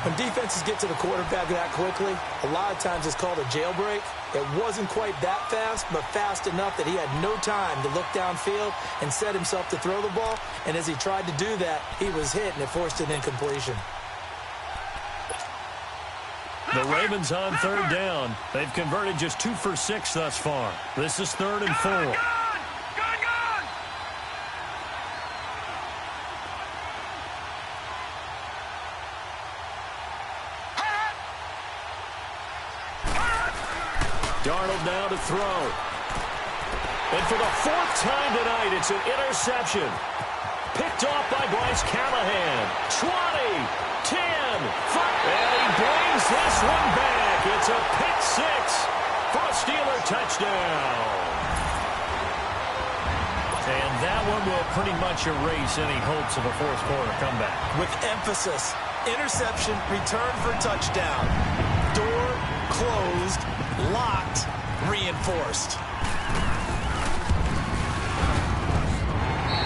When defenses get to the quarterback that quickly, a lot of times it's called a jailbreak. It wasn't quite that fast, but fast enough that he had no time to look downfield and set himself to throw the ball. And as he tried to do that, he was hit, and it forced an incompletion. The Ravens on third down. They've converted just 2 for 6 thus far. This is 3rd and 4. Darnold now to throw. And for the 4th time tonight, it's an interception. Picked off by Bryce Callahan. 20, 10, 5. And he brings this one back. It's a pick 6 for a Steeler touchdown. And that one will pretty much erase any hopes of a fourth quarter comeback. With emphasis, interception, return for touchdown. Door closed, locked, reinforced.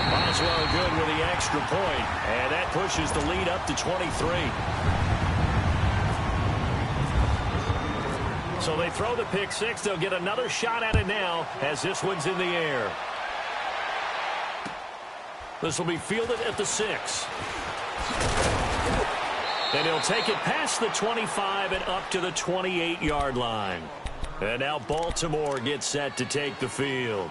Boswell good with the extra point, and that pushes the lead up to 23. So they throw the pick six. They'll get another shot at it now as this one's in the air. This will be fielded at the 6. And he'll take it past the 25 and up to the 28-yard line. And now Baltimore gets set to take the field.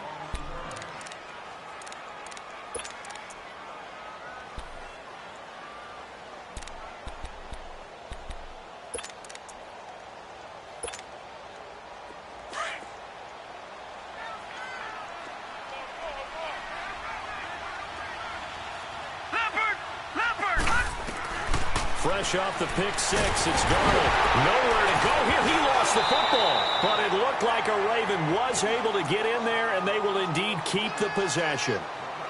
Fresh off the pick six, it's Darnold. Nowhere to go here. He lost the football. But it looked like a Raven was able to get in there, and they will indeed keep the possession.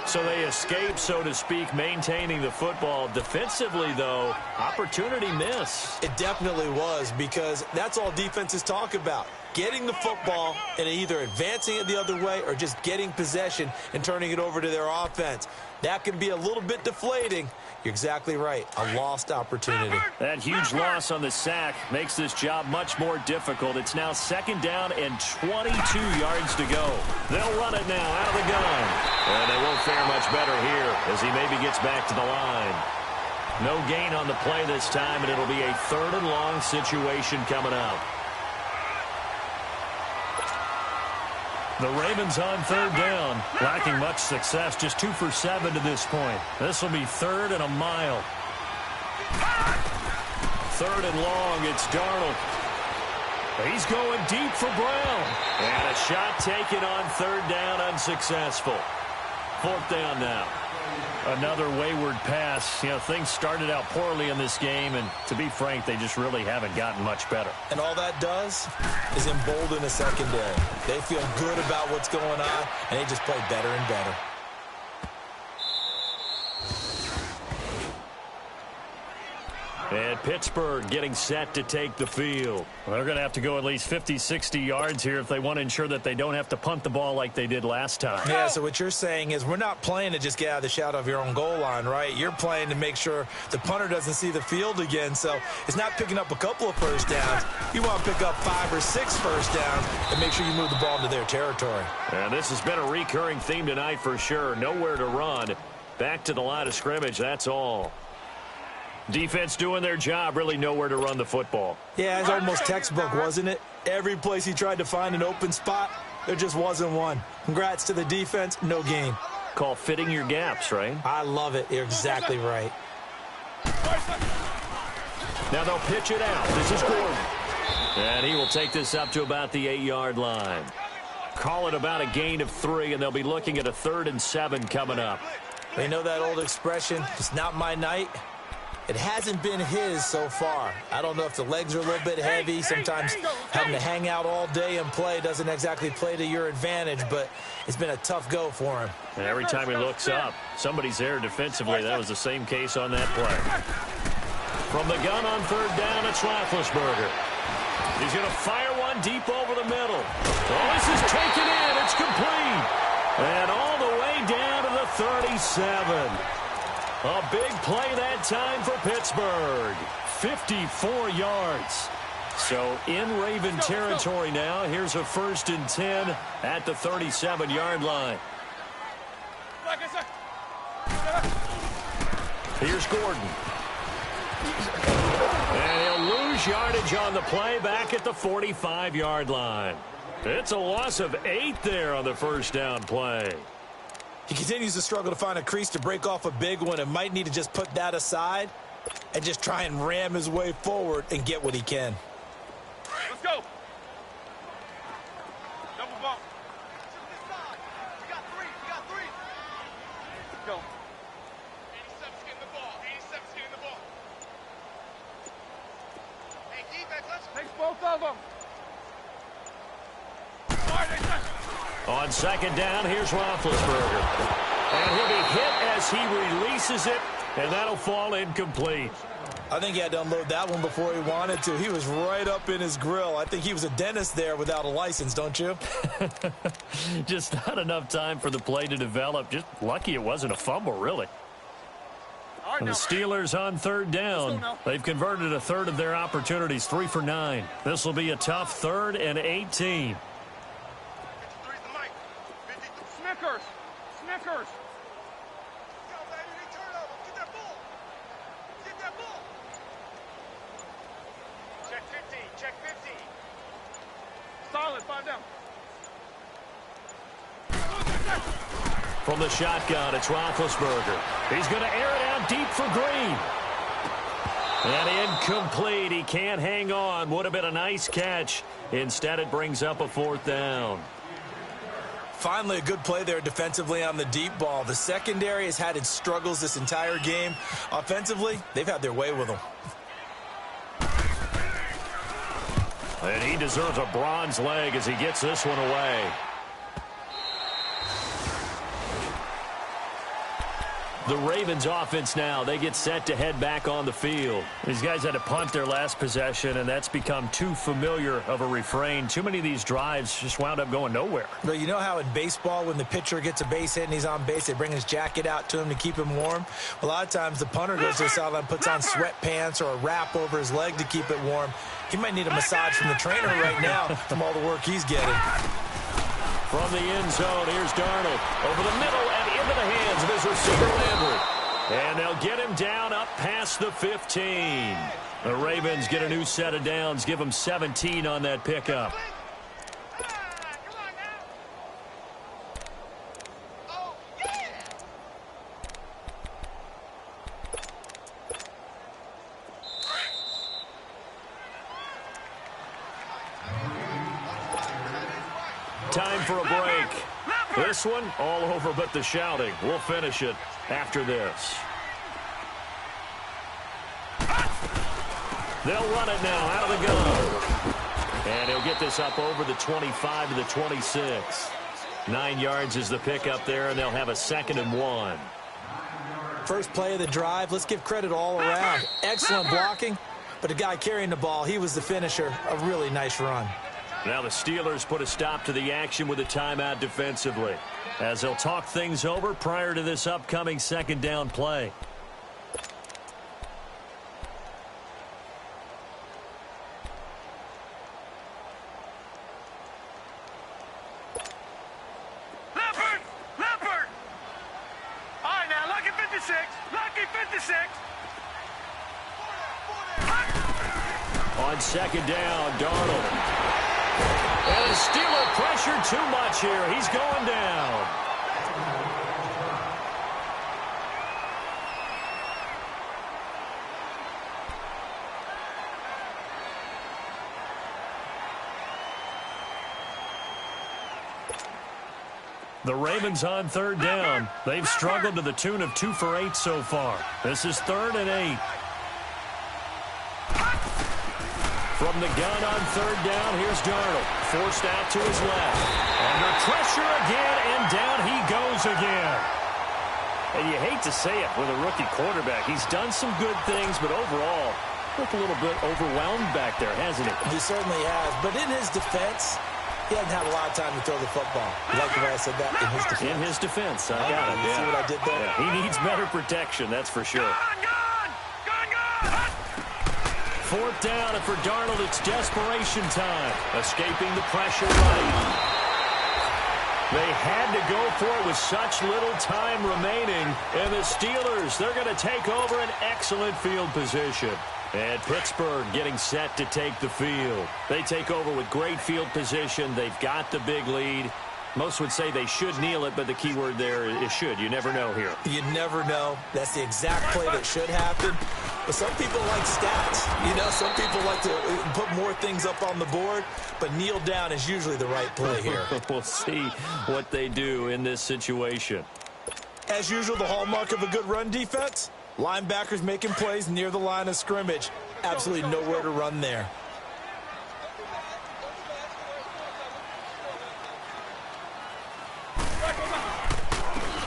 So they escape, so to speak, maintaining the football. Defensively, though, opportunity miss. It definitely was, because that's all defenses talk about. Getting the football and either advancing it the other way or just getting possession and turning it over to their offense. That can be a little bit deflating. You're exactly right. A lost opportunity. That huge loss on the sack makes this job much more difficult. It's now 2nd down and 22 yards to go. They'll run it now out of the gun. And they won't fare much better here as he maybe gets back to the line. No gain on the play this time, and it'll be a 3rd and long situation coming up. The Ravens on 3rd down, lacking much success, just 2 for 7 to this point. This will be 3rd and a mile. 3rd and long, it's Darnold. He's going deep for Brown. And a shot taken on 3rd down, unsuccessful. 4th down now. Another wayward pass. You know, things started out poorly in this game, and to be frank, they just really haven't gotten much better. And all that does is embolden the secondary. They feel good about what's going on, and they just play better and better. And Pittsburgh getting set to take the field. Well, they're going to have to go at least 50, 60 yards here if they want to ensure that they don't have to punt the ball like they did last time. Yeah, so what you're saying is we're not playing to just get out of the shadow of your own goal line, right? You're playing to make sure the punter doesn't see the field again. So it's not picking up a couple of first downs. You want to pick up 5 or 6 first downs and make sure you move the ball into their territory. And this has been a recurring theme tonight for sure. Nowhere to run. Back to the line of scrimmage, that's all. Defense doing their job, really nowhere to run the football. Yeah, it's almost textbook, wasn't it? Every place he tried to find an open spot, there just wasn't one. Congrats to the defense, no gain. Call fitting your gaps, right? I love it. You're exactly right. Now they'll pitch it out. This is Gordon. And he will take this up to about the 8-yard line. Call it about a gain of 3, and they'll be looking at a 3rd and 7 coming up. They know that old expression, it's not my night. It hasn't been his so far. I don't know if the legs are a little bit heavy. Sometimes having to hang out all day and play doesn't exactly play to your advantage, but it's been a tough go for him. And every time he looks up, somebody's there defensively. That was the same case on that play. From the gun on 3rd down, it's Roethlisberger. He's going to fire one deep over the middle. Oh, this is taken in. It's complete. And all the way down to the 37. A big play that time for Pittsburgh. 54 yards. So in Raven territory now. Here's a 1st and 10 at the 37-yard line. Here's Gordon. And he'll lose yardage on the play back at the 45-yard line. It's a loss of 8 there on the 1st down play. He continues to struggle to find a crease to break off a big one and might need to just put that aside and just try and ram his way forward and get what he can. Let's go. Double bump. You got 3. You got 3. Go. 87's getting the ball. 87's getting the ball. Hey, defense, let's take both of them. All right, 87. On second down, here's Roethlisberger. And he'll be hit as he releases it, and that'll fall incomplete. I think he had to unload that one before he wanted to. He was right up in his grill. I think he was a dentist there without a license, don't you? Just not enough time for the play to develop. Just lucky it wasn't a fumble, really. And the Steelers on third down. They've converted a third of their opportunities, 3 for 9. This will be a tough 3rd and 18. Snickers! Snickers! Check 50, check 50. Solid, 5 down. From the shotgun, it's Roethlisberger. He's going to air it out deep for Green. And incomplete. He can't hang on. Would have been a nice catch. Instead, it brings up a 4th down. Finally, a good play there defensively on the deep ball. The secondary has had its struggles this entire game. Offensively, they've had their way with them. And he deserves a bronze leg as he gets this one away. The Ravens offense now, they get set to head back on the field. These guys had to punt their last possession, and that's become too familiar of a refrain. Too many of these drives just wound up going nowhere. But you know how in baseball, when the pitcher gets a base hit and he's on base, they bring his jacket out to him to keep him warm? A lot of times the punter goes to the sideline, puts on sweatpants or a wrap over his leg to keep it warm. He might need a massage from the trainer right now from all the work he's getting. From the end zone, here's Darnold. Over the middle and into the hands of his receiver, Landry. And they'll get him down up past the 15. The Ravens get a new set of downs, give them 17 on that pickup. Time for a break. This one, all over but the shouting. We'll finish it after this. They'll run it now out of the gun. And he'll get this up over the 25 to the 26. 9 yards is the pickup there, and they'll have a 2nd and 1. First play of the drive, let's give credit all around. Excellent blocking, but the guy carrying the ball, he was the finisher. A really nice run. Now the Steelers put a stop to the action with a timeout defensively, as they'll talk things over prior to this upcoming 2nd down play. Leopard! All right, now, lucky 56. Lucky 56. On 2nd down, Darnold. And the Steeler pressure too much here. He's going down. The Ravens on 3rd down. They've struggled to the tune of 2 for 8 so far. This is 3rd and 8. From the gun on 3rd down, here's Darnold. Forced out to his left. Under pressure again, and down he goes again. And you hate to say it with a rookie quarterback. He's done some good things, but overall, looked a little bit overwhelmed back there, hasn't he? He certainly has. But in his defense, he hasn't had a lot of time to throw the football. You like the way I said that? In his defense. In his defense, I got it. You see what I did there? Yeah, he needs better protection, that's for sure. 4th down, and for Darnold, it's desperation time. Escaping the pressure right. They had to go for it with such little time remaining. And the Steelers, they're going to take over an excellent field position. And Pittsburgh getting set to take the field. They take over with great field position. They've got the big lead. Most would say they should kneel it, but the key word there is should. You never know here. You never know. That's the exact play that should happen. But some people like stats. You know, some people like to put more things up on the board, but kneel down is usually the right play here. We'll see what they do in this situation. As usual, the hallmark of a good run defense, linebackers making plays near the line of scrimmage. Absolutely nowhere to run there.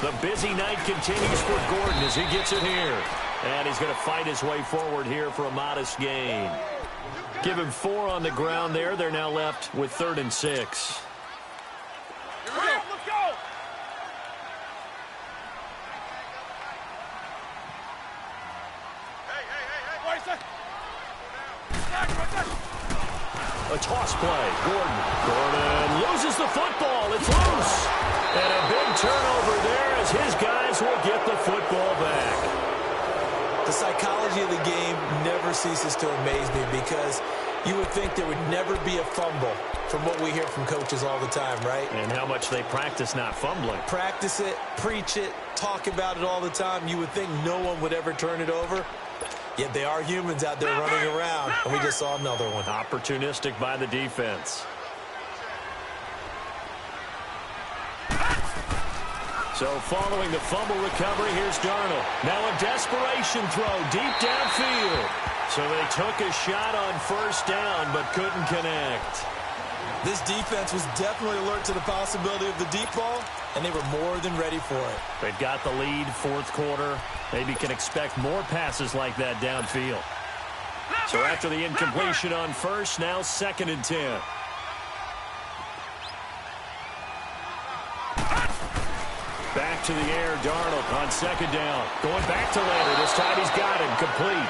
The busy night continues for Gordon as he gets it here. And he's going to fight his way forward here for a modest gain. Give him 4 on the ground there. They're now left with 3rd and 6. Here we go. Let's go. Hey. Wait a second. A toss play. Gordon loses the football. It's loose. And a big turnover there as his guys will get the football back. The psychology of the game never ceases to amaze me because you would think there would never be a fumble from what we hear from coaches all the time, right? And how much they practice not fumbling. Practice it, preach it, talk about it all the time. You would think no one would ever turn it over. Yet they are humans out there running around, and we just saw another one. Opportunistic by the defense. So following the fumble recovery, here's Darnold. Now a desperation throw deep downfield. So they took a shot on 1st down but couldn't connect. This defense was definitely alert to the possibility of the deep ball, and they were more than ready for it. They've got the lead, 4th quarter. Maybe can expect more passes like that downfield. So after the incompletion on 1st, now 2nd and 10. Back to the air, Darnold on 2nd down. Going back to Landry. This time he's got him complete.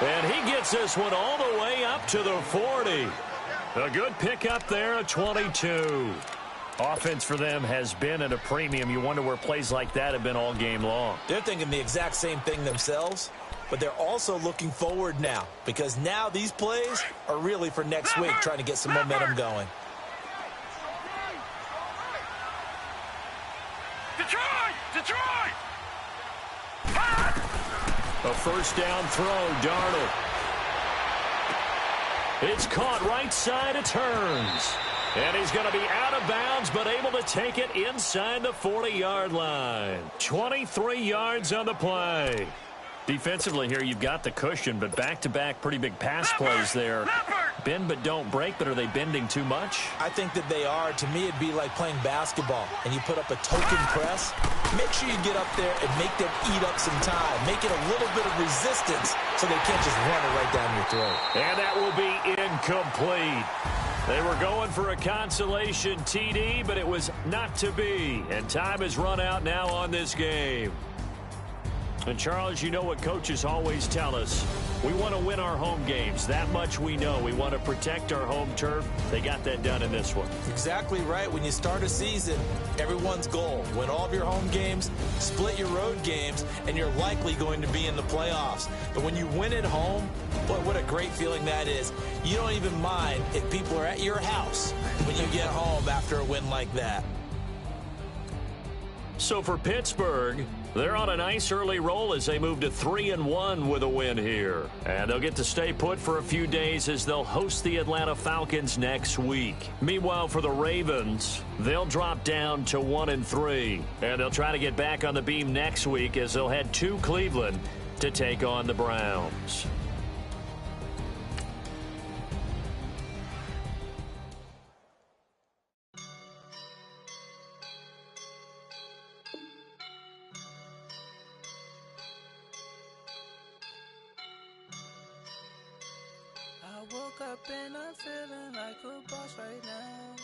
And he gets this one all the way up to the 40. A good pickup there, a 22. Offense for them has been at a premium. You wonder where plays like that have been all game long. They're thinking the exact same thing themselves, but they're also looking forward now because now these plays are really for next week, trying to get some momentum going. Detroit! A 1st down throw, Darnold. It's caught right side, it turns. And he's going to be out of bounds, but able to take it inside the 40-yard line. 23 yards on the play. Defensively here, you've got the cushion, but back-to-back pretty big pass plays there. Bend but don't break, but are they bending too much? I think that they are. To me, it'd be like playing basketball, and you put up a token press. Make sure you get up there and make them eat up some time. Make it a little bit of resistance so they can't just run it right down your throat. And that will be incomplete. They were going for a consolation TD, but it was not to be. And time has run out now on this game. And, Charles, you know what coaches always tell us. We want to win our home games. That much we know. We want to protect our home turf. They got that done in this one. Exactly right. When you start a season, everyone's goal, win all of your home games, split your road games, and you're likely going to be in the playoffs. But when you win at home, boy, what a great feeling that is. You don't even mind if people are at your house when you get home after a win like that. So for Pittsburgh, they're on a nice early roll as they move to 3-1 with a win here. And they'll get to stay put for a few days as they'll host the Atlanta Falcons next week. Meanwhile, for the Ravens, they'll drop down to 1-3. And they'll try to get back on the beam next week as they'll head to Cleveland to take on the Browns. I woke up and I'm feeling like a boss right now.